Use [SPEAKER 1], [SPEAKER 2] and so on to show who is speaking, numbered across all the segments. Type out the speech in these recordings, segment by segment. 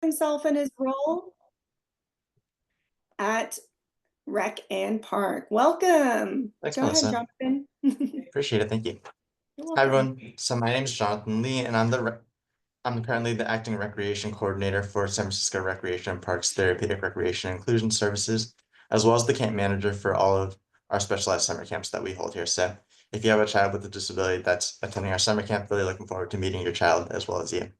[SPEAKER 1] himself and his role at Rec and Park. Welcome.
[SPEAKER 2] Thanks,
[SPEAKER 1] Go ahead,
[SPEAKER 2] Melissa.
[SPEAKER 1] Jonathan.
[SPEAKER 2] Appreciate it. Thank you.
[SPEAKER 1] You're
[SPEAKER 2] Hi,
[SPEAKER 1] welcome.
[SPEAKER 2] everyone. So my name is Jonathan Lee, and I'm currently the acting recreation coordinator for San Francisco Recreation and Parks Therapeutic Recreation and Inclusion Services, as well as the camp manager for all of our specialized summer camps that we hold here. So if you have a child with a disability that's attending our summer camp, really looking forward to meeting your child as well as you.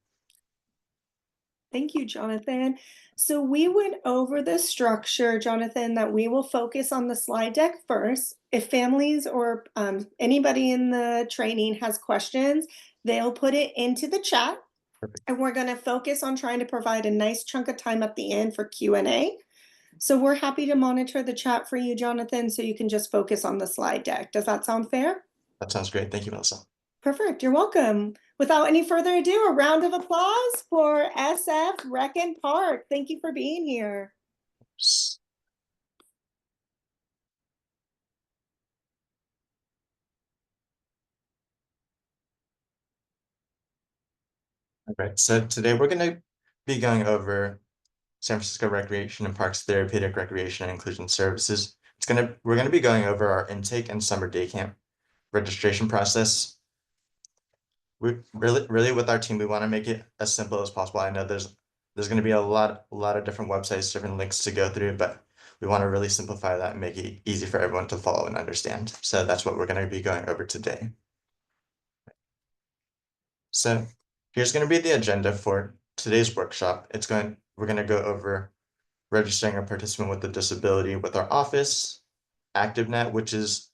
[SPEAKER 1] Thank you, Jonathan. So we went over the structure, Jonathan, that we will focus on the slide deck first. If families or anybody in the training has questions, they'll put it into the chat.
[SPEAKER 2] Perfect.
[SPEAKER 1] And we're going to focus on trying to provide a nice chunk of time at the end for Q&A. So we're happy to monitor the chat for you, Jonathan, so you can just focus on the slide deck. Does that sound fair?
[SPEAKER 2] That sounds great. Thank you, Melissa.
[SPEAKER 1] Perfect. You're welcome. Without any further ado, a round of applause for SF Rec and Park. Thank you for being here.
[SPEAKER 2] All right. So today we're going to be going over San Francisco Recreation and Parks Therapeutic Recreation and Inclusion Services. We're gonna be going over our intake and summer day camp registration process. We really with our team, we want to make it as simple as possible. I know there's going to be a lot of different websites, different links to go through, but we want to really simplify that and make it easy for everyone to follow and understand. So that's what we're going to be going over today. So here's going to be the agenda for today's workshop. We're going to go over registering a participant with a disability with our office, ActiveNet, which is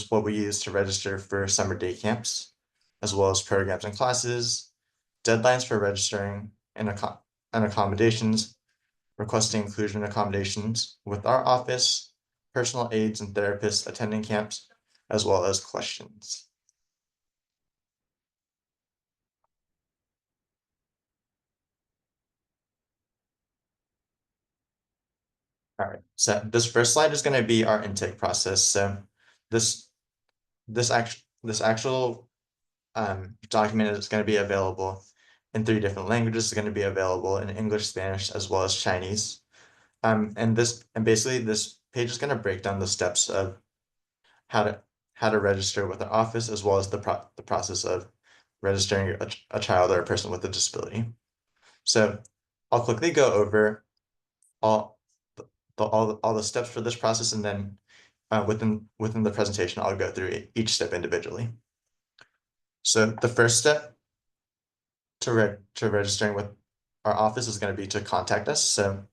[SPEAKER 2] what we use to register for summer day camps, as well as programs and classes, deadlines for registering and accommodations, requesting inclusion accommodations with our office, personal aides and therapists attending camps, as well as questions. All right, so this first slide is going to be our intake process. So this actual document is going to be available in 3 different languages. It's going to be available in English, Spanish, as well as Chinese. And basically this page is going to break down the steps of how to register with our office, as well as the process of registering a child or a person with a disability. So I'll quickly go over all the steps for this process, and then within the presentation, I'll go through each step individually. So the first step to registering with our office is going to be to contact us. So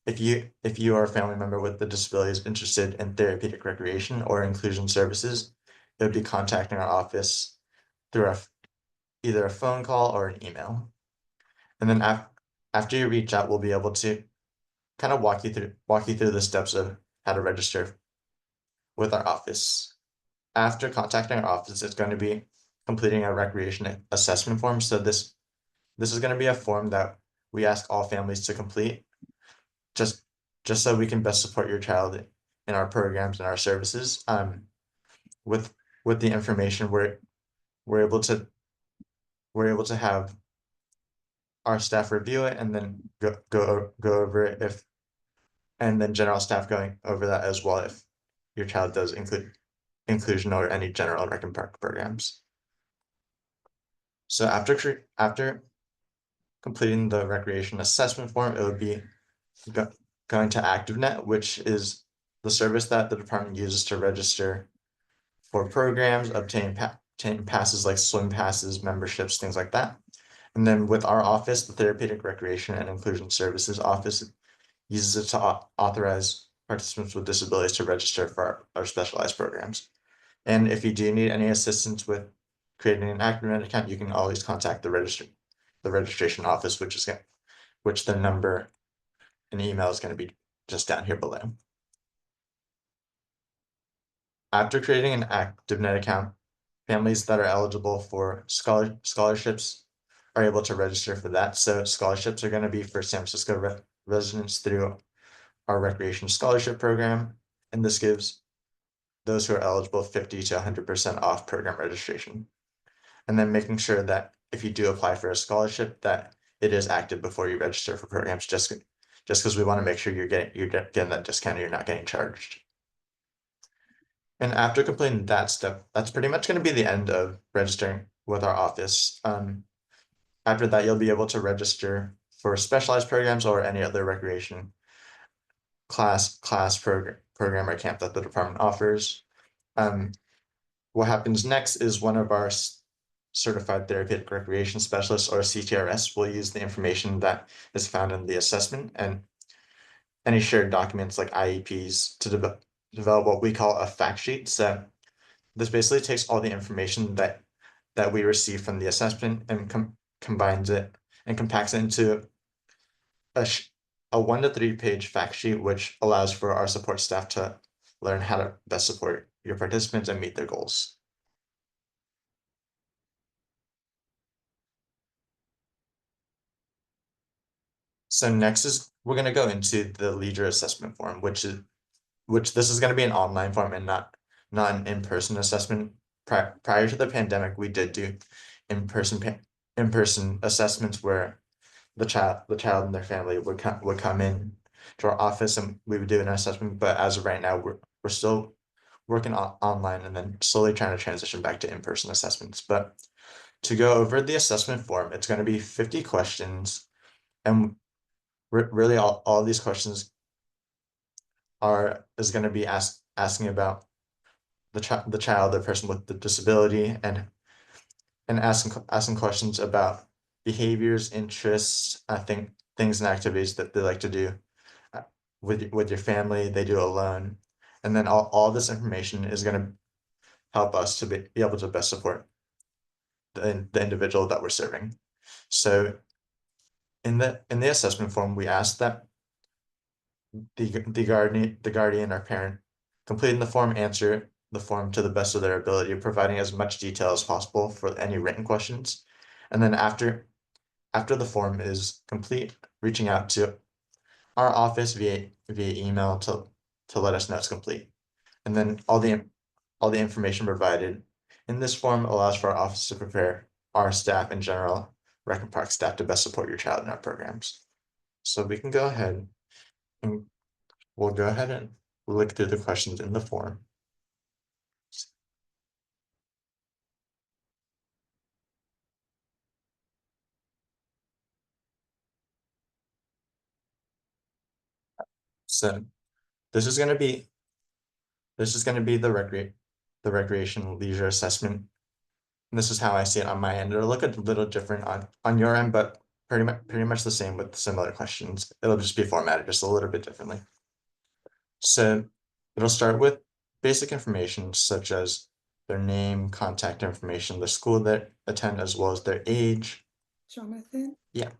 [SPEAKER 2] if you are a family member with a disability is interested in therapeutic recreation or inclusion services, it would be contacting our office through either a phone call or an email. And then after you reach out, we'll be able to kind of walk you through the steps of how to register with our office. After contacting our office, it's going to be completing a recreation assessment form. So this is going to be a form that we ask all families to complete, just so we can best support your child in our programs and our services. With the information, we're able to have our staff review it and then go over it, and then general staff going over that as well if your child does include inclusion or any general rec and park programs. So after completing the recreation assessment form, it would be going to ActiveNet, which is the service that the department uses to register for programs, obtain passes like swim passes, memberships, things like that. And then with our office, the Therapeutic Recreation and Inclusion Services Office uses it to authorize participants with disabilities to register for our specialized programs. And if you do need any assistance with creating an ActiveNet account, you can always contact the registration office, which the number and email is going to be just down here below. After creating an ActiveNet account, families that are eligible for scholarships are able to register for that. So scholarships are going to be for San Francisco residents through our recreation scholarship program, and this gives those who are eligible 50 to 100% off program registration. And then making sure that if you do apply for a scholarship, that it is active before you register for programs, just because we want to make sure getting that discount, you're not getting charged. And after completing that step, that's pretty much going to be the end of registering with our office. After that, you'll be able to register for specialized programs or any other recreation program or camp that the department offers. Um, what happens next is one of our certified therapeutic recreation specialists, or CTRS, will use the information that is found in the assessment and any shared documents like IEPs to develop what we call a fact sheet. So this basically takes all the information that we receive from the assessment and combines it and compacts it into a, a 1 to 3 page fact sheet, which allows for our support staff to learn how to best support your participants and meet their goals. So next is we're going to go into the leader assessment form, which this is going to be an online form and not an in-person assessment. Prior to the pandemic, we did do in-person assessments where the child and their family would come in to our office and we would do an assessment. But as of right now, we're still working online and then slowly trying to transition back to in-person assessments. But to go over the assessment form, it's going to be 50 questions, and really all these questions is going to be asking about the child, the person with the disability, and asking questions about behaviors, interests, I think things and activities that they like to do uh, with your family, they do alone. And then all this information is going to help us to be able to best support the individual that we're serving. So in the assessment form, we ask that the guardian or parent completing the form answer the form to the best of their ability, providing as much detail as possible for any written questions. And then after the form is complete, reaching out to our office via email to let us know it's complete. And then all the information provided in this form allows for our office to prepare our staff in general, Rec and Park staff, to best support your child in our programs. So we can go ahead and we'll go ahead and look through the questions in the form. So this is going to be the recreation leisure assessment. And this is how I see it on my end. It'll look a little different on your end, but pretty much the same with similar questions. It'll just be formatted just a little bit differently. So it'll start with basic information such as their name, contact information, the school they attend, as well as their age.
[SPEAKER 1] Jonathan?
[SPEAKER 2] Yeah,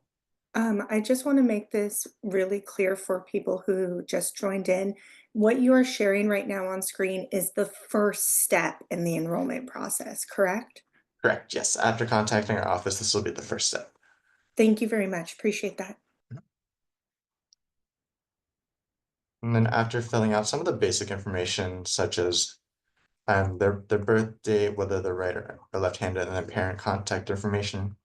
[SPEAKER 1] I just want to make this really clear for people who just joined in. What you are sharing right now on screen is the first step in the enrollment process, correct?
[SPEAKER 2] correct. Yes. After contacting our office, this will be the first step.
[SPEAKER 1] Thank you very much. Appreciate that.
[SPEAKER 2] And then after filling out some of the basic information, such as their birth date, whether they're right or left-handed, and then parent contact information,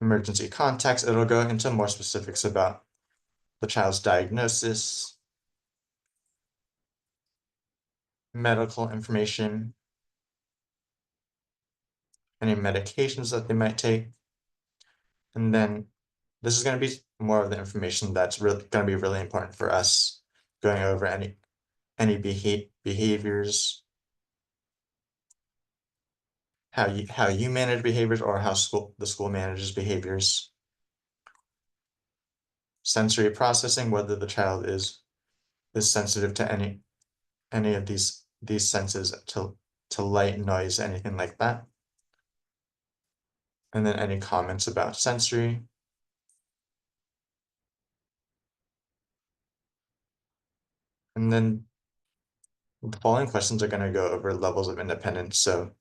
[SPEAKER 2] emergency contacts, it'll go into more specifics about the child's diagnosis, medical information, any medications that they might take. And then this is going to be more of the information that's really going to be really important for us, going over any behaviors, how you manage behaviors, or how the school manages behaviors, sensory processing, whether the child is sensitive to any of these senses, to light, noise, anything like that. And then any comments about sensory. And then the following questions are going to go over levels of independence. So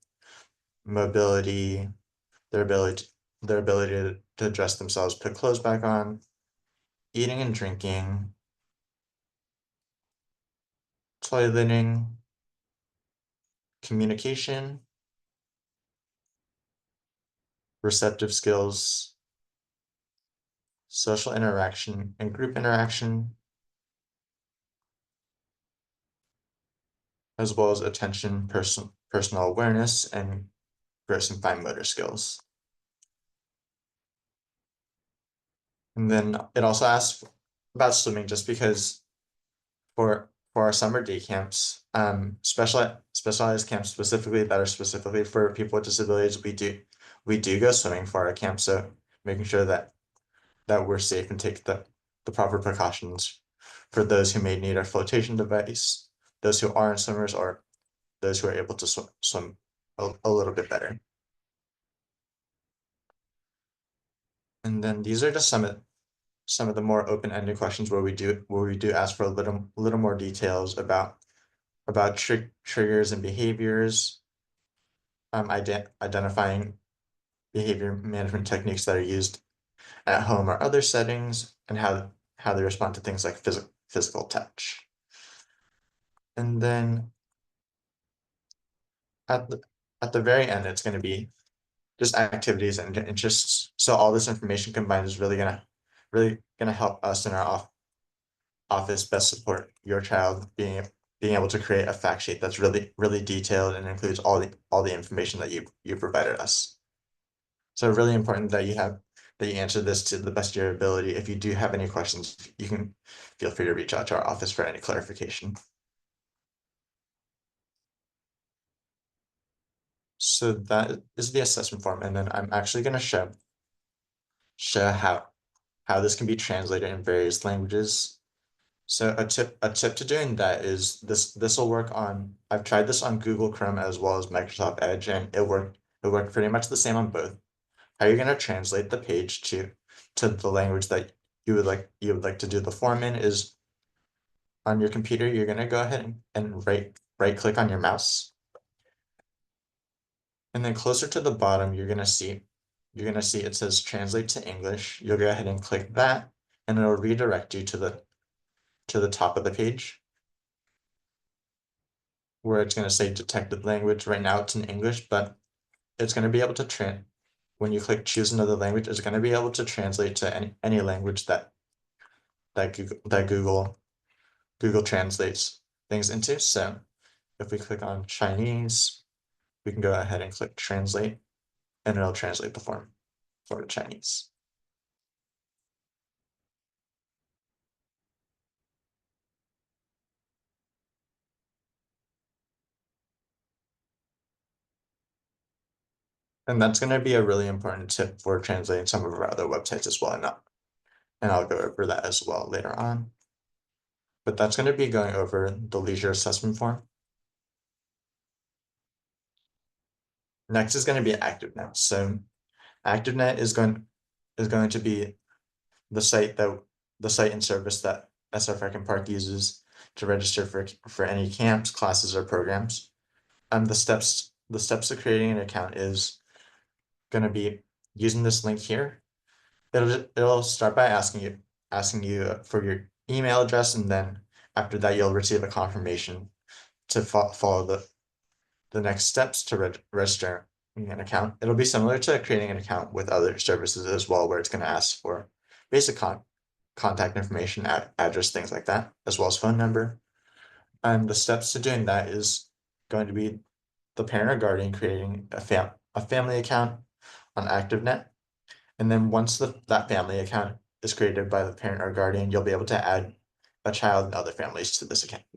[SPEAKER 2] mobility, their ability to dress themselves, put clothes back on, eating and drinking, toileting, communication, receptive skills, social interaction and group interaction, as well as attention, personal awareness, and gross and fine motor skills. And then it also asks about swimming just because for our summer day camps, specialized camps specifically that are specifically for people with disabilities, we do go swimming for our camp. So making sure that we're safe and take the proper precautions for those who may need our flotation device, those who aren't swimmers, or those who are able to swim a little bit better. And then these are just some of the more open-ended questions where we do ask for a little more details about triggers and behaviors, identifying behavior management techniques that are used at home or other settings, and how they respond to things like physical touch. And then at the very end, it's going to be just activities and interests. So all this information combined is really gonna help us in our office best support your child being able to create a fact sheet that's really detailed and includes all the information that you provided us. So really important that you answer this to the best of your ability. If you do have any questions, you can feel free to reach out to our office for any clarification. So that is the assessment form, and then I'm actually going to show how this can be translated in various languages. So a tip to doing that is this will work on. I've tried this on Google Chrome as well as Microsoft Edge, and it worked pretty much the same on both. How you're going to translate the page to the language that you would like to do the form in is on your computer. You're going to go ahead and right click on your mouse, and then closer to the bottom you're going to see it says translate to English. You'll go ahead and click that, and it'll redirect you to the top of the page where it's going to say detected language. Right now it's in English, but it's going to be able to when you click choose another language, it's going to be able to translate to any language that Google translates things into. So if we click on Chinese, we can go ahead and click translate, and it'll translate the form for the Chinese. And that's going to be a really important tip for translating some of our other websites as well. And I'll go over that as well later on. But that's going to be going over the leisure assessment form. Next is going to be ActiveNet. So ActiveNet is going to be the site and service that SF Rec and Park uses to register for any camps, classes, or programs. The steps to creating an account is going to be using this link here. It'll start by asking you for your email address, and then after that you'll receive a confirmation to follow the next steps to register an account. It'll be similar to creating an account with other services as well, where it's going to ask for basic contact information, address, things like that, as well as phone number. And the steps to doing that is going to be the parent or guardian creating a family account on ActiveNet. And then once that family account is created by the parent or guardian, you'll be able to add a child and other families to the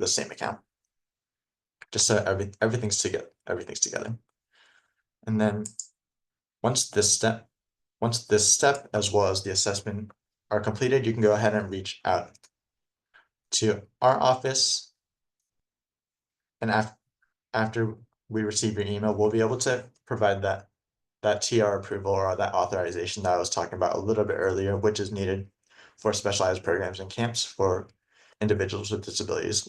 [SPEAKER 2] same account. Just so everything's together. And then once this step as well as the assessment are completed, you can go ahead and reach out to our office. And after we receive your email, we'll be able to provide that TR approval or that authorization that I was talking about a little bit earlier, which is needed for specialized programs and camps for individuals with disabilities.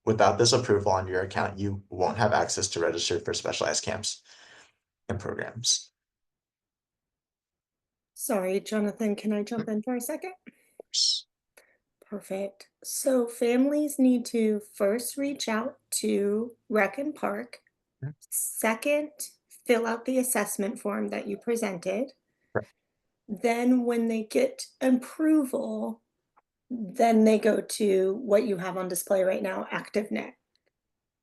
[SPEAKER 2] Without this approval on your account, you won't have access to register for specialized camps and programs.
[SPEAKER 1] Sorry, Jonathan, can I jump in for a second? Perfect. So families need to first reach out to Rec and Park. Second, fill out the assessment form that you presented.
[SPEAKER 2] Right.
[SPEAKER 1] Then when they get approval, then they go to what you have on display right now, ActiveNet.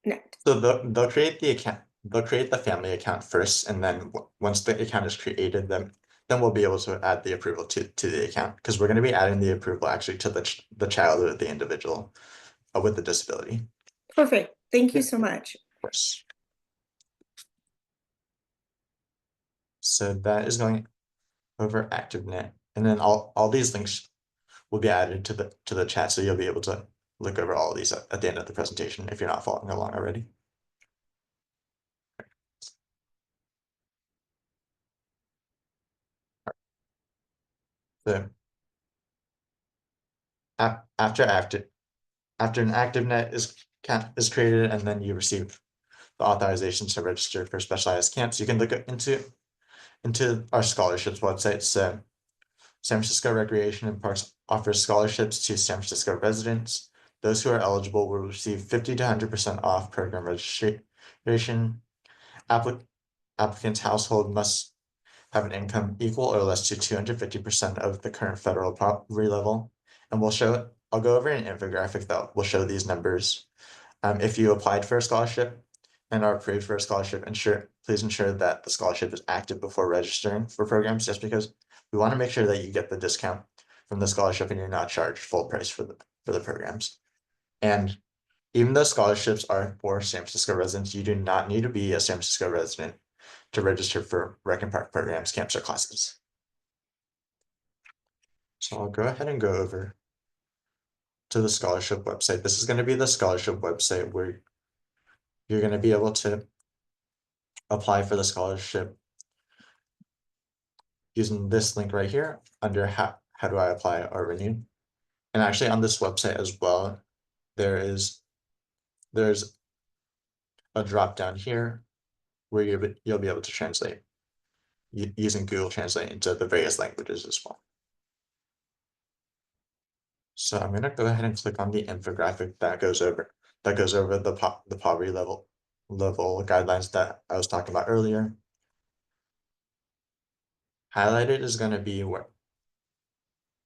[SPEAKER 1] Net.
[SPEAKER 2] So they'll create the account, they'll create the family account first, and then once the account is created, then we'll be able to add the approval to the account, because we're going to be adding the approval actually to the child or the individual with the disability.
[SPEAKER 1] Perfect. Thank you
[SPEAKER 2] Yeah,
[SPEAKER 1] so
[SPEAKER 2] of
[SPEAKER 1] much.
[SPEAKER 2] course. So that is going over ActiveNet, and then all these links will be added to the chat, so you'll be able to look over all of these at the end of the presentation if you're not following along already. So after an ActiveNet is created, and then you receive the authorization to register for specialized camps, you can look into our scholarships website. So San Francisco Recreation and Parks offers scholarships to San Francisco residents. Those who are eligible will receive 50 to 100% off program registration. Applicant's household must have an income equal or less to 250% of the current federal poverty level. And I'll go over an infographic that will show these numbers. If you applied for a scholarship and are approved for a scholarship, please ensure that the scholarship is active before registering for programs, just because we want to make sure that you get the discount from the scholarship and you're not charged full price for the programs. And even though scholarships are for San Francisco residents, you do not need to be a San Francisco resident to register for Rec and Park programs, camps, or classes. So I'll go ahead and go over to the scholarship website. This is going to be the scholarship website where you're going to be able to apply for the scholarship using this link right here under how do I apply or renew. And actually on this website as well, there's a drop down here where you'll be able to translate using Google Translate into the various languages as well. So I'm gonna go ahead and click on the infographic that goes over the poverty level guidelines that I was talking about earlier. Highlighted is going to be where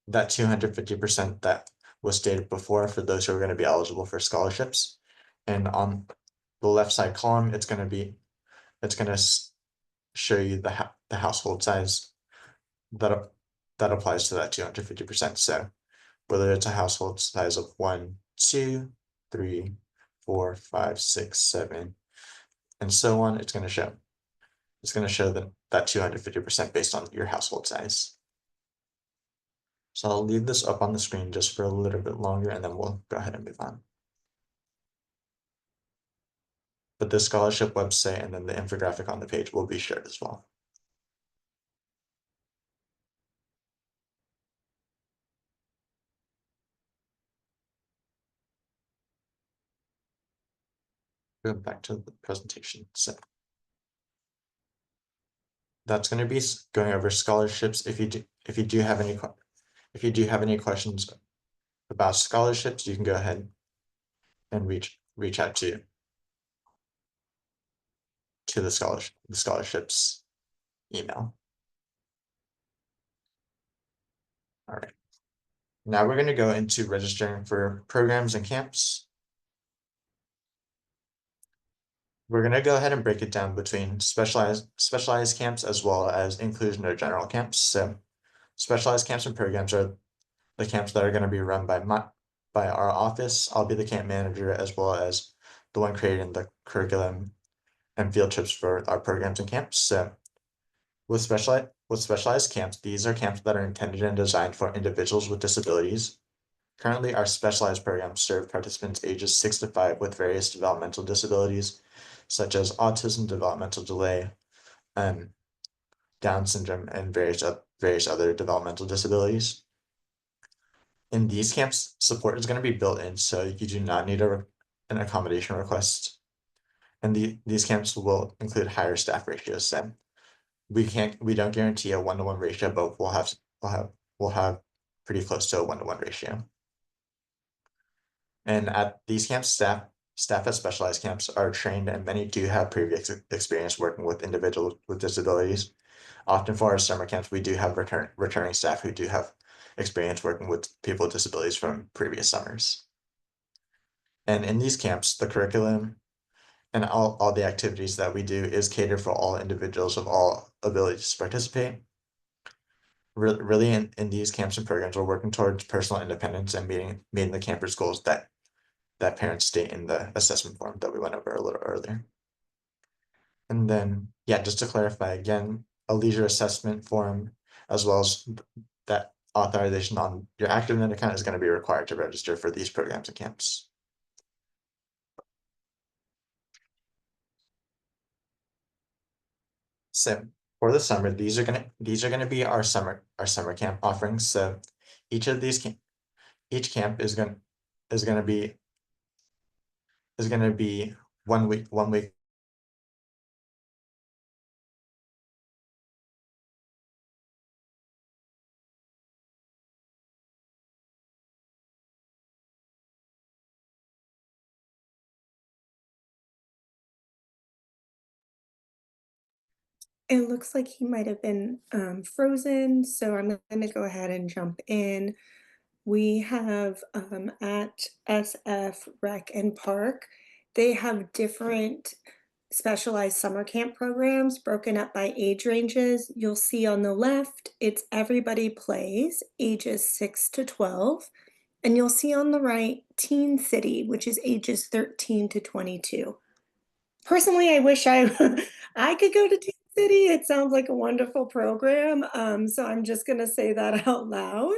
[SPEAKER 2] that 250% that was stated before for those who are going to be eligible for scholarships. And on the left side column, it's going to show you the household size that applies to that 250%. So whether it's a household size of 1, 2, 3, 4, 5, 6, 7, and so on, it's going to show that 250% based on your household size. So I'll leave this up on the screen just for a little bit longer, and then we'll go ahead and move on. But the scholarship website and then the infographic on the page will be shared as well. Go back to the presentation. So that's going to be going over scholarships. If you do have any questions about scholarships, you can go ahead and reach out to the scholarships email. All right. Now we're going to go into registering for programs and camps. We're going to go ahead and break it down between specialized camps as well as inclusion or general camps. So specialized camps and programs are the camps that are going to be run by our office. I'll be the camp manager, as well as the one creating the curriculum and field trips for our programs and camps. So with specialized camps, these are camps that are intended and designed for individuals with disabilities. Currently, our specialized programs serve participants ages 6 to 5 with various developmental disabilities, such as autism, developmental delay, Down syndrome, and various other developmental disabilities. In these camps, support is going to be built in, so you do not need an accommodation request. And these camps will include higher staff ratios. So we don't guarantee a 1-to-1 ratio, but we'll have pretty close to a 1-to-1 ratio. And at these camps, staff at specialized camps are trained, and many do have previous experience working with individuals with disabilities. often for our summer camps, we do have returning staff who do have experience working with people with disabilities from previous summers. And in these camps, the curriculum and all the activities that we do is catered for all individuals of all abilities to participate. Really, in these camps and programs, we're working towards personal independence and meeting the campers' goals that parents state in the assessment form that we went over a little earlier. And then, yeah, just to clarify again, a leisure assessment form, as well as that authorization on your ActiveNet account is going to be required to register for these programs and camps. So for the summer, these are gonna be our summer camp offerings. So each of these each camp is gonna be is gonna be 1 week.
[SPEAKER 1] It looks like he might have been frozen, so I'm going to go ahead and jump in. We have at SF Rec and Park, they have different specialized summer camp programs broken up by age ranges. You'll see on the left, it's Everybody Plays, ages 6 to 12. And you'll see on the right, Teen City, which is ages 13 to 22. Personally, I wish I I could go to Teen City. It sounds like a wonderful program. So I'm just gonna say that out loud.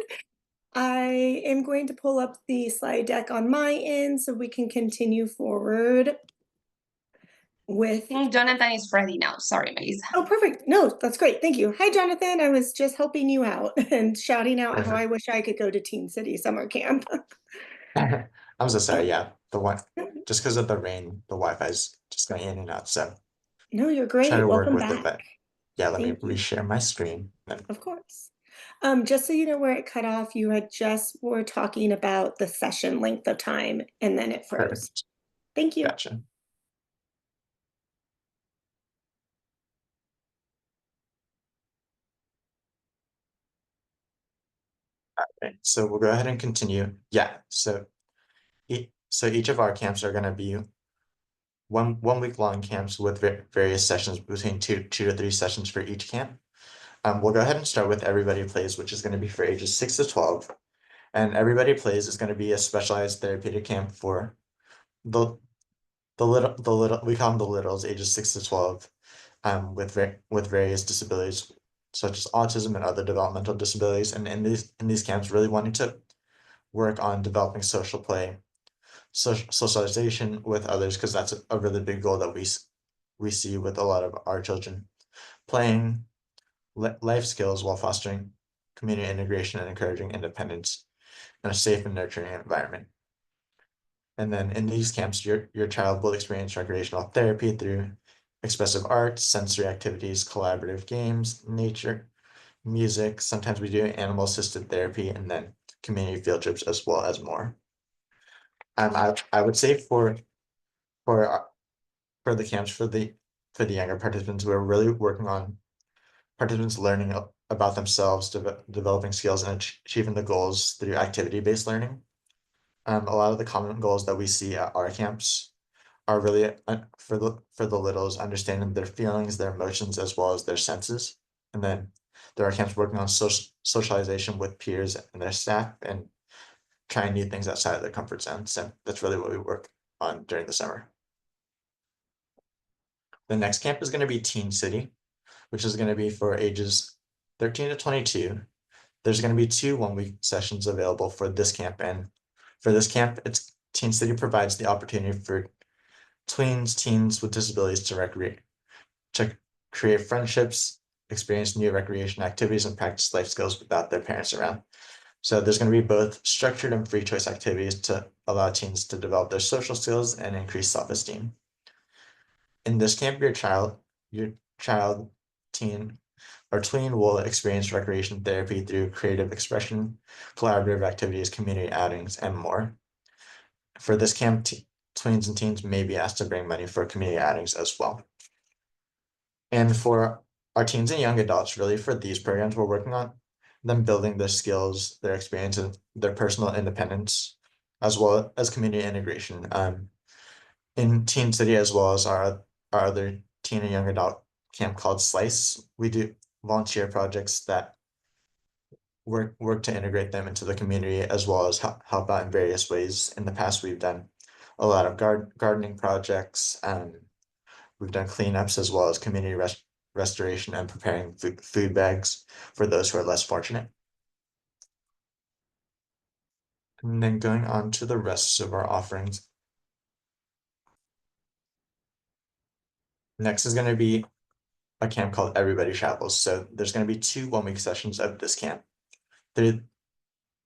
[SPEAKER 1] I am going to pull up the slide deck on my end so we can continue forward with.
[SPEAKER 3] Jonathan is ready now. Sorry, Melissa.
[SPEAKER 1] Oh, perfect. No, that's great. Thank you. Hi, Jonathan. I was just helping you out and shouting out how I
[SPEAKER 2] Perfect.
[SPEAKER 1] wish I could go to Teen City summer camp.
[SPEAKER 2] I'm so sorry.
[SPEAKER 1] Oh,
[SPEAKER 2] Yeah, the one just because of the rain, the Wi-Fi is just going in and out. So
[SPEAKER 1] no, you're
[SPEAKER 2] try
[SPEAKER 1] great.
[SPEAKER 2] to work
[SPEAKER 1] Welcome
[SPEAKER 2] with it,
[SPEAKER 1] back.
[SPEAKER 2] but yeah, let me
[SPEAKER 1] Thank you.
[SPEAKER 2] reshare my screen. Then
[SPEAKER 1] Of course. Just so you know where it cut off, you had just were talking about the session length of time and then it froze.
[SPEAKER 2] perfect.
[SPEAKER 1] Thank you.
[SPEAKER 2] Gotcha. Okay, so we'll go ahead and continue. Yeah, so each of our camps are going to be one week long camps with various sessions between two to three sessions for each camp. We'll go ahead and start with Everybody Plays, which is going to be for ages 6 to 12. And Everybody Plays is going to be a specialized therapeutic camp for the the little we call them the littles, ages 6 to 12, with various disabilities such as autism and other developmental disabilities. And in these camps, really wanting to work on developing social play, socialization with others, because that's a really big goal that we see with a lot of our children, playing life skills while fostering community integration and encouraging independence in a safe and nurturing environment. And then in these camps, your child will experience recreational therapy through expressive arts, sensory activities, collaborative games, nature, music. Sometimes we do animal assisted therapy and then community field trips as well as more. I would say for for the camps for the younger participants, we're really working on participants learning about themselves, developing skills, and achieving the goals through activity-based learning. A lot of the common goals that we see at our camps are really for the littles, understanding their feelings, their emotions, as well as their senses. And then there are camps working on socialization with peers and their staff and trying new things outside of their comfort zone. So that's really what we work on during the summer. The next camp is going to be Teen City, which is going to be for ages 13 to 22. There's going to be two 1 week sessions available for this camp. And for this camp, Teen City provides the opportunity for teens with disabilities to create friendships, experience new recreation activities, and practice life skills without their parents around. So there's going to be both structured and free choice activities to allow teens to develop their social skills and increase self-esteem. In this camp, your child, teen, or tween will experience recreation therapy through creative expression, collaborative activities, community outings, and more. For this camp, tweens and teens may be asked to bring money for community outings as well. And for our teens and young adults, really for these programs, we're working on them building their skills, their experience, and their personal independence, as well as community integration. In Teen City, as well as our other teen and young adult camp called Slice, we do volunteer projects that work to integrate them into the community, as well as help out in various ways. In the past, we've done a lot of gardening projects. We've done cleanups, as well as community restoration and preparing food bags for those who are less fortunate. And then going on to the rest of our offerings. Next is going to be a camp called Everybody Travels. So there's going to be 2 one-week sessions of this camp. Through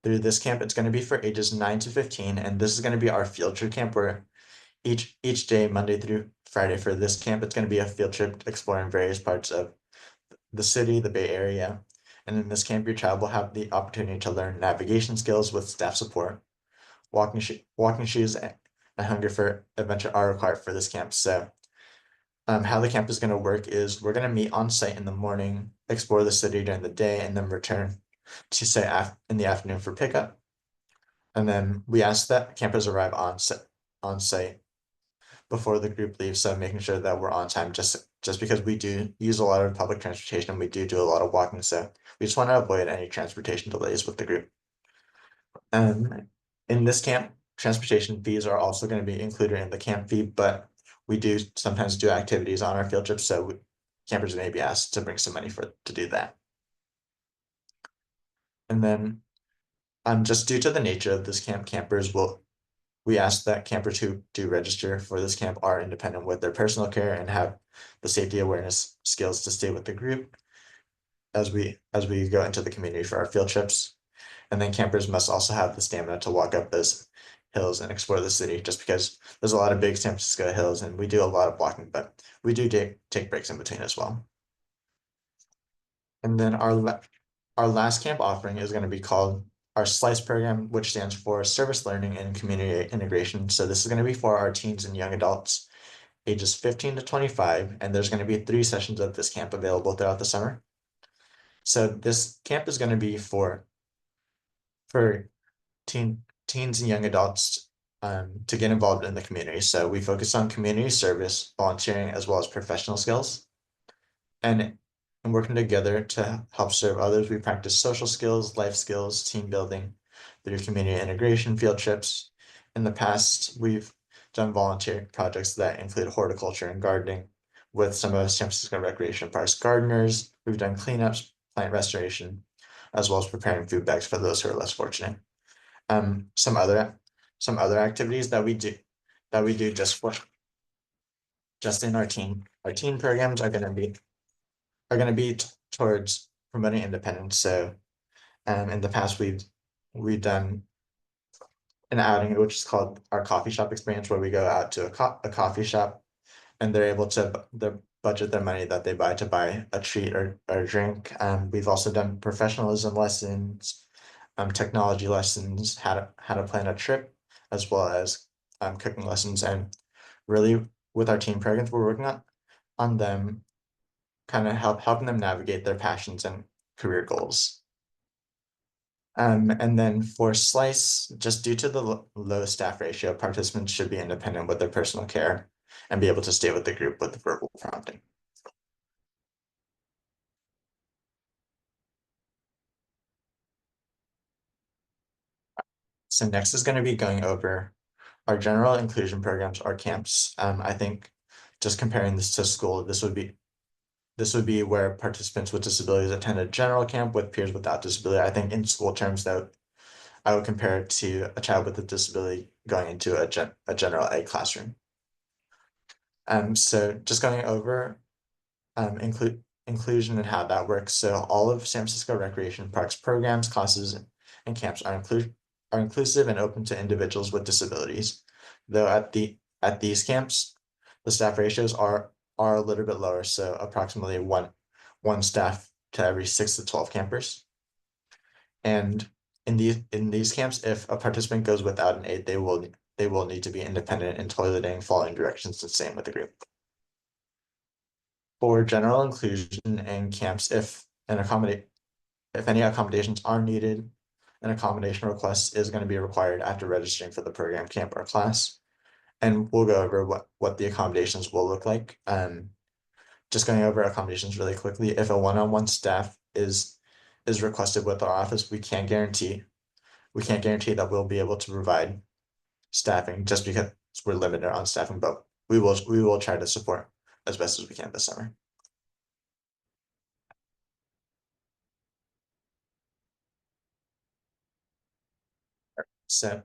[SPEAKER 2] this camp, it's going to be for ages 9 to 15, and this is going to be our field trip camp, where each day, Monday through Friday, for this camp, it's going to be a field trip exploring various parts of the city, the Bay Area. And in this camp, your child will have the opportunity to learn navigation skills with staff support. Walking shoes and hunger for adventure are required for this camp. So how the camp is going to work is we're going to meet on site in the morning, explore the city during the day, and then return to say in the afternoon for pickup. And then we ask that campers arrive on site before the group leaves, so making sure that we're on time, just because we do use a lot of public transportation and we do a lot of walking, so we just want to avoid any transportation delays with the group. In this camp, transportation fees are also going to be included in the camp fee, but we do sometimes do activities on our field trips, so campers may be asked to bring some money to do that. And then, just due to the nature of this camp, we ask that campers who do register for this camp are independent with their personal care and have the safety awareness skills to stay with the group as we go into the community for our field trips. And then campers must also have the stamina to walk up those hills and explore the city, just because there's a lot of big San Francisco hills and we do a lot of walking, but we do take breaks in between as well. And then our last camp offering is going to be called our SLICE program, which stands for Service Learning and Community Integration. So this is going to be for our teens and young adults ages 15 to 25, and there's going to be 3 sessions of this camp available throughout the summer. So this camp is going to be for teens and young adults to get involved in the community. So we focus on community service, volunteering, as well as professional skills. And working together to help serve others, we practice social skills, life skills, team building through community integration field trips. In the past, we've done volunteer projects that include horticulture and gardening with some of San Francisco Recreation Park's gardeners. We've done cleanups, plant restoration, as well as preparing food bags for those who are less fortunate. Some other activities that we do just in our teen programs are going to be towards promoting independence. So in the past, we've done an outing which is called our coffee shop experience, where we go out to a coffee shop and they're able to budget their money that they buy to buy a treat or a drink. We've also done professionalism lessons, technology lessons, how to plan a trip, as well as cooking lessons. And really, with our teen programs, we're working on them kind of helping them navigate their passions and career goals. And then for Slice, just due to the low staff ratio, participants should be independent with their personal care and be able to stay with the group with verbal prompting. So next is going to be going over our general inclusion programs, our camps. I think just comparing this to school, this would be where participants with disabilities attend a general camp with peers without disability. I think in school terms, though, I would compare it to a child with a disability going into a general ed classroom. So just going over inclusion and how that works. So all of San Francisco Recreation Park's programs, classes, and camps are inclusive and open to individuals with disabilities. Though at these camps, the staff ratios are a little bit lower, so approximately one staff to every 6 to 12 campers. And in these camps, if a participant goes without an aid, they will need to be independent in toileting, following directions, and staying with the group. For general inclusion and camps, if any accommodations are needed, an accommodation request is going to be required after registering for the program, camp, or class. And we'll go over what the accommodations will look like. Just going over accommodations really quickly. If a one-on-one staff is requested with our office, we can't guarantee that we'll be able to provide staffing just because we're limited on staffing, but we will try to support as best as we can this summer. So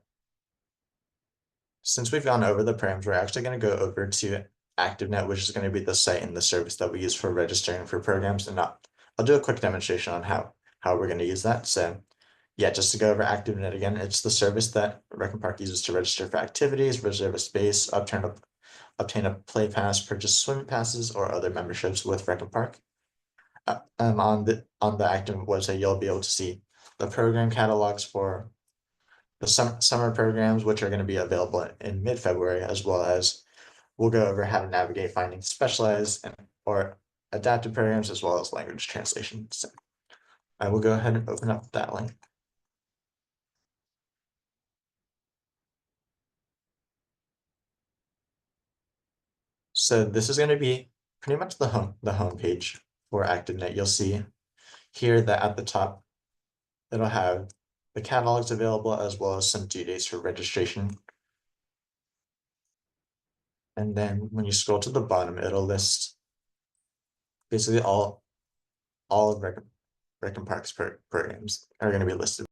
[SPEAKER 2] since we've gone over the params, we're actually going to go over to ActiveNet, which is going to be the site and the service that we use for registering for programs. And I'll do a quick demonstration on how we're going to use that. So yeah, just to go over ActiveNet again, it's the service that Rec and Park uses to register for activities, reserve a space, obtain a play pass, purchase swim passes, or other memberships with Rec and Park. On the ActiveNet website, you'll be able to see the program catalogs for the summer programs, which are going to be available in mid-February, as well as we'll go over how to navigate finding specialized or adapted programs, as well as language translation. So I will go ahead and open up that link. So this is going to be pretty much the home page for ActiveNet. You'll see here that at the top, it'll have the catalogs available as well as some due dates for registration. And then when you scroll to the bottom, it'll list basically all of Rec and Park's programs are going to be listed.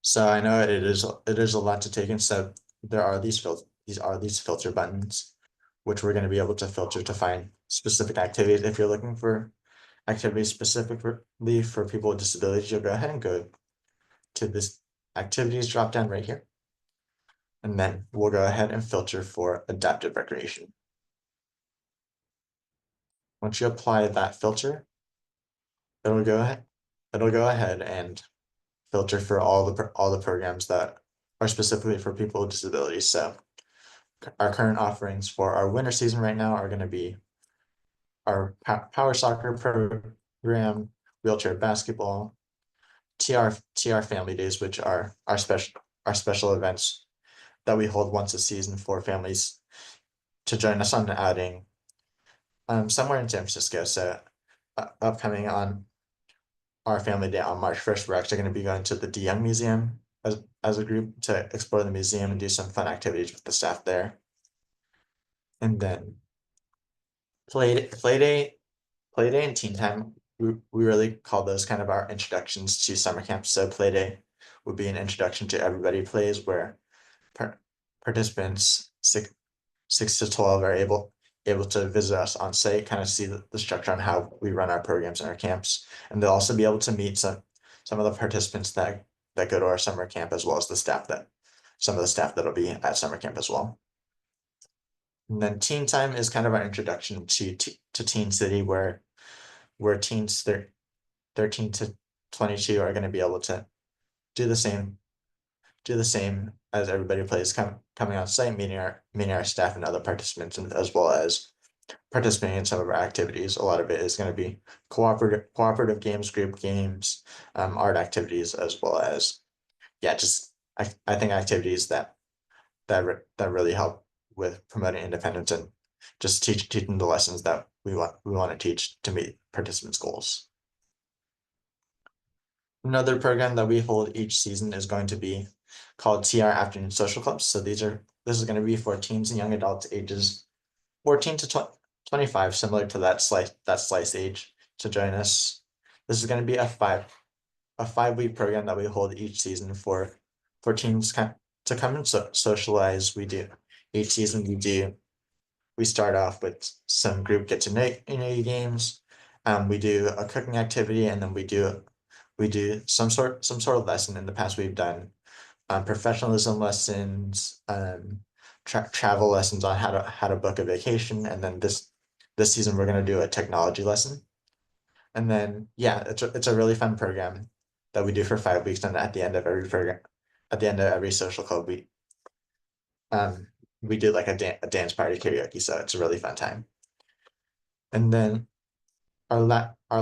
[SPEAKER 2] So I know it is a lot to take in. So there are these filter buttons, which we're going to be able to filter to find specific activities. If you're looking for activities specifically for people with disabilities, you'll go ahead and go to this activities drop down right here. And then we'll go ahead and filter for adaptive recreation. Once you apply that filter, it'll go ahead and filter for all the programs that are specifically for people with disabilities. So our current offerings for our winter season right now are going to be our power soccer program, wheelchair basketball, TR family days, which are our special events that we hold once a season for families to join us on an outing somewhere in San Francisco. So upcoming on our family day on March 1st, we're actually going to be going to the DeYoung Museum as a group to explore the museum and do some fun activities with the staff there. And then play day and teen time, we really call those kind of our introductions to summer camp. So play day would be an introduction to Everybody Plays, where participants 6 to 12 are able to visit us on site, kind of see the structure on how we run our programs and our camps. And they'll also be able to meet some of the participants that go to our summer camp, as well as some of the staff that'll be at summer camp as well. And then teen time is kind of our introduction to Teen City, where teens 13 to 22 are going to be able to do the same as Everybody Plays, coming on site, meeting our staff and other participants, and as well as participating in some of our activities. A lot of it is going to be cooperative games, group games, art activities, as well as just I think activities that really help with promoting independence and just teaching the lessons that we want to teach to meet participants' goals. Another program that we hold each season is going to be called TR Afternoon Social Clubs. So this is going to be for teens and young adults ages 14 to 25, similar to that slice age, to join us. This is going to be a 5-week program that we hold each season for teens to come and socialize. We do each season we start off with some group get to know you games. We do a cooking activity, and then we do some sort of lesson. In the past, we've done professionalism lessons, travel lessons on how to book a vacation, and then this season we're going to do a technology lesson. And then it's a really fun program that we do for 5 weeks, and at the end of every social club, we do like a dance party karaoke, so it's a really fun time. And then our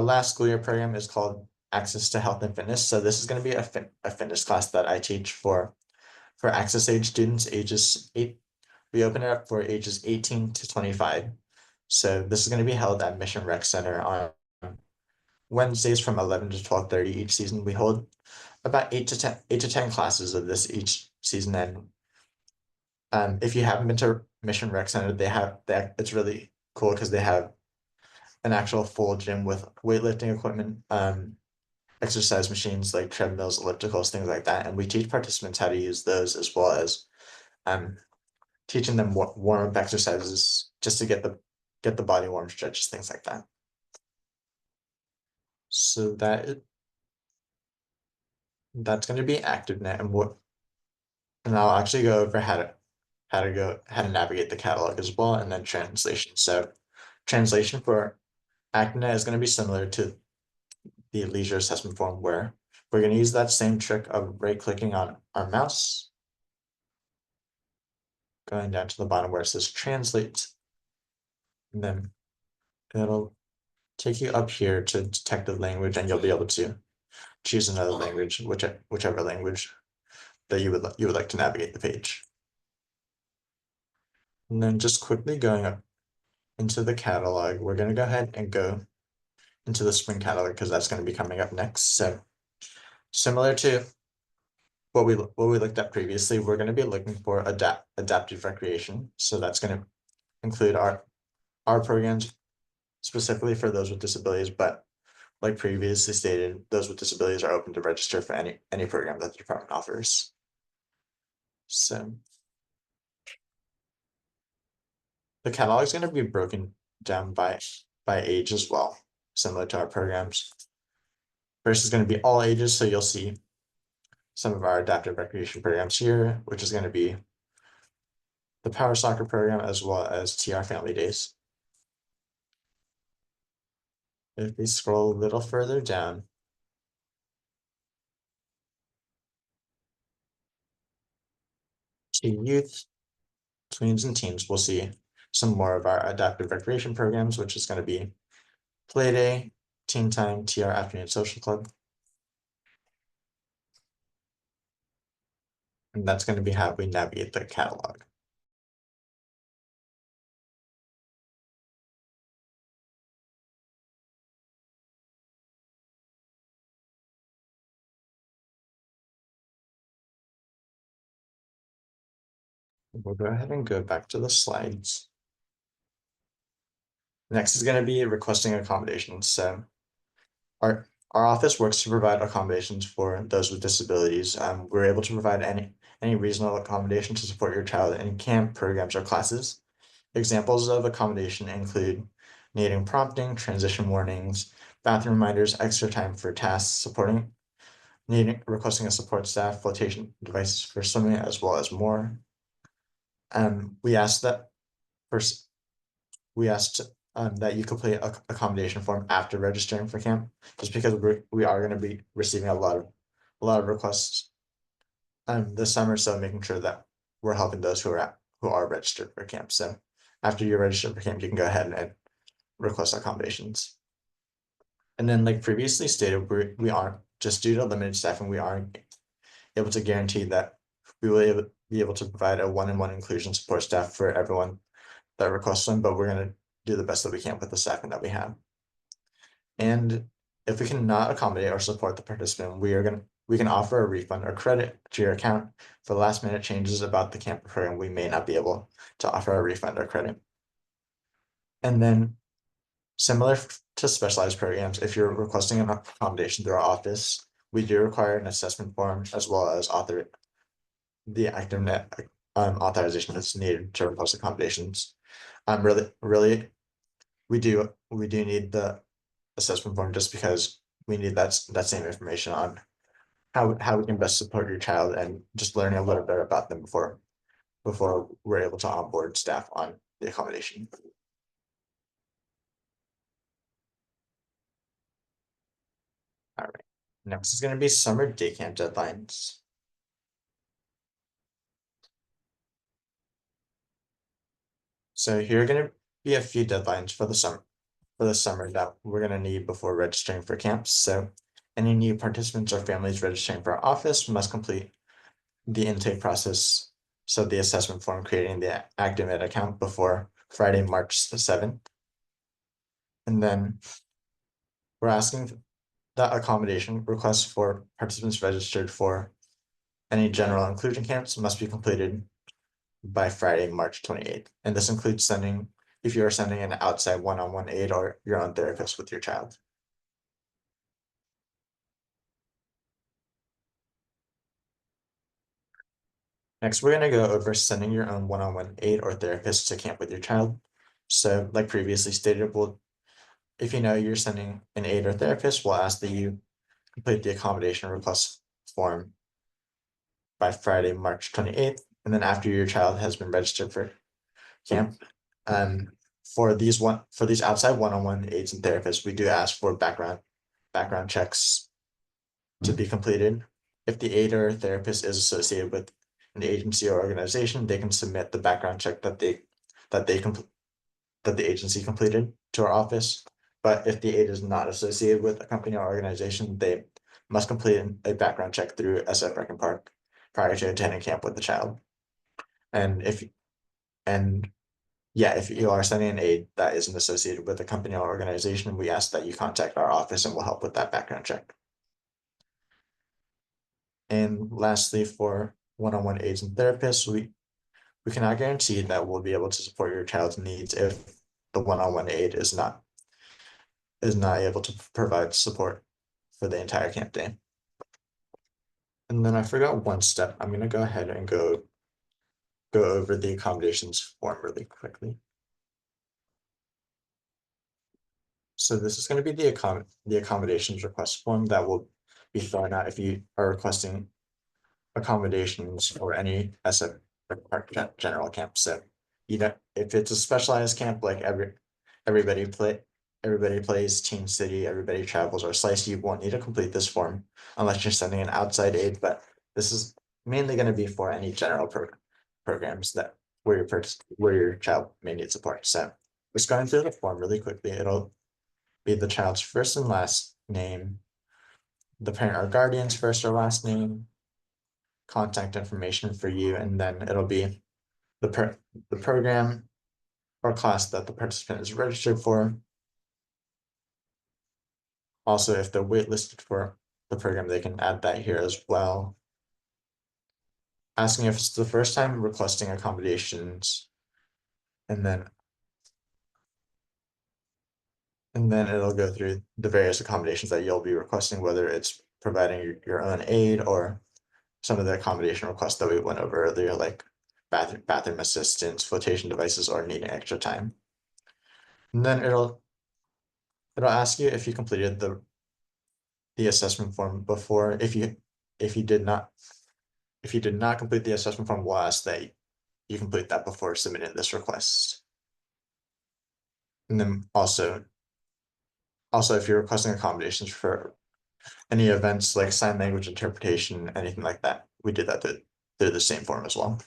[SPEAKER 2] last school year program is called Access to Health and Fitness. So this is going to be a fitness class that I teach for access age students ages 8. We open it up for ages 18 to 25. So this is going to be held at Mission Rec Center on Wednesdays from 11 to 12:30 each season. We hold about 8 to 10 classes of this each season. And if you haven't been to Mission Rec Center, it's really cool because they have an actual full gym with weightlifting equipment, exercise machines like treadmills, ellipticals, things like that. And we teach participants how to use those as well as um, teaching them warm-up exercises just to get the body warm, stretches, things like that. So that's going to be ActiveNet, and I'll actually go over how to navigate the catalog as well, and then translation. So translation for ActiveNet is going to be similar to the leisure assessment form, where we're going to use that same trick of right-clicking on our mouse, going down to the bottom where it says translate, and then it'll take you up here to detect the language, and you'll be able to choose another language, whichever language that you would like to navigate the page. And then just quickly going up into the catalog, we're going to go ahead and go into the spring catalog because that's going to be coming up next. So similar to what we looked at previously, we're going to be looking for adaptive recreation. So that's going to include our programs specifically for those with disabilities, but like previously stated, those with disabilities are open to register for any program that the department offers. So the catalog is going to be broken down by age as well, similar to our programs. First is going to be all ages, so you'll see some of our adaptive recreation programs here, which is going to be the Power Soccer program as well as TR Family Days. If we scroll a little further down, to youth, tweens, and teens, we'll see some more of our adaptive recreation programs, which is going to be Playday, Teen Time, TR Afternoon Social Club. And that's going to be how we navigate the catalog. We'll go ahead and go back to the slides. Next is going to be requesting accommodations. So our office works to provide accommodations for those with disabilities. We're able to provide any reasonable accommodation to support your child in camp programs or classes. Examples of accommodation include needing prompting, transition warnings, bathroom reminders, extra time for tasks, requesting a support staff, flotation devices for swimming, as well as more. We asked that first. We asked that you complete a accommodation form after registering for camp, just because we are going to be receiving a lot of requests this summer, so making sure that we're helping those who are registered for camp. So after you're registered for camp, you can go ahead and request accommodations. And then, like previously stated, we aren't, just due to limited staffing, we aren't able to guarantee that we will be able to provide a one-on-one inclusion support staff for everyone that requests them, but we're going to do the best that we can with the staffing that we have. And if we cannot accommodate or support the participant, we can offer a refund or credit to your account for last minute changes about the camp program. We may not be able to offer a refund or credit. And then similar to specialized programs, if you're requesting an accommodation through our office, we do require an assessment form as well as the ActiveNet authorization that's needed to request accommodations. Really, we do need the assessment form just because we need that same information on how we can best support your child and just learning a little bit about them before we're able to onboard staff on the accommodation. All right, next is going to be summer day camp deadlines. So here are gonna be a few deadlines for the summer that we're gonna need before registering for camps. So any new participants or families registering for our office must complete the intake process. So the assessment form creating the ActiveEd account before Friday, March the 7th. And then we're asking that accommodation requests for participants registered for any general inclusion camps must be completed by Friday, March 28th. And this includes if you are sending an outside one-on-one aid or your own therapist with your child. Next, we're going to go over sending your own one-on-one aid or therapist to camp with your child. So like previously stated, if you know you're sending an aid or therapist, we'll ask that you complete the accommodation request form by Friday, March 28th. And then after your child has been registered for camp, for these outside one-on-one aides and therapists, we do ask for background checks to be completed. If the aide or therapist is associated with an agency or organization, they can submit the background check that the agency completed to our office. But if the aide is not associated with a company or organization, they must complete a background check through SF Rec and Park prior to attending camp with the child. And if you are sending an aid that isn't associated with a company or organization, we ask that you contact our office and we'll help with that background check. And lastly, for one-on-one aides and therapists, we cannot guarantee that we'll be able to support your child's needs if the one-on-one aide is not able to provide support for the entire camp day. And then I forgot one step. I'm going to go ahead and go over the accommodations form really quickly. So this is going to be the accommodations request form that will be thrown out if you are requesting accommodations for any SF general camp. So if it's a specialized camp like everybody plays, Team City, everybody travels, or Slice, you won't need to complete this form unless you're sending an outside aid. But this is mainly going to be for any general programs that where your child may need support. So just going through the form really quickly, it'll be the child's first and last name, the parent or guardian's first or last name, contact information for you, and then it'll be the program or class that the participant is registered for. Also, if they're waitlisted for the program, they can add that here as well. Asking if it's the first time requesting accommodations, and then it'll go through the various accommodations that you'll be requesting, whether it's providing your own aid or some of the accommodation requests that we went over earlier, like bathroom assistance, flotation devices, or needing extra time. And then it'll ask you if you completed the assessment form before. If you did not complete the assessment form, we'll ask that you complete that before submitting this request. And then also if you're requesting accommodations for any events like sign language interpretation, anything like that, we did that through the same form as well.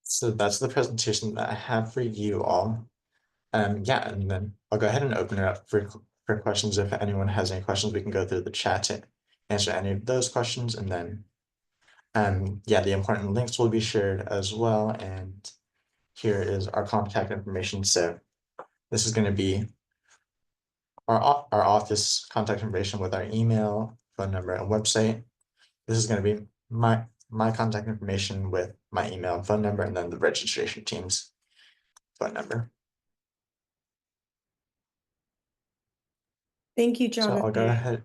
[SPEAKER 2] So that's the presentation that I have for you all. Yeah, and then I'll go ahead and open it up for questions. If anyone has any questions, we can go through the chat to answer any of those questions. And then, yeah, the important links will be shared as well. And here is our contact information. So this is going to be our office contact information with our email, phone number, and website. This is going to be my contact information with my email and phone number, and then the registration team's phone number.
[SPEAKER 1] Thank you,
[SPEAKER 2] So
[SPEAKER 1] Jonathan.
[SPEAKER 2] I'll go ahead.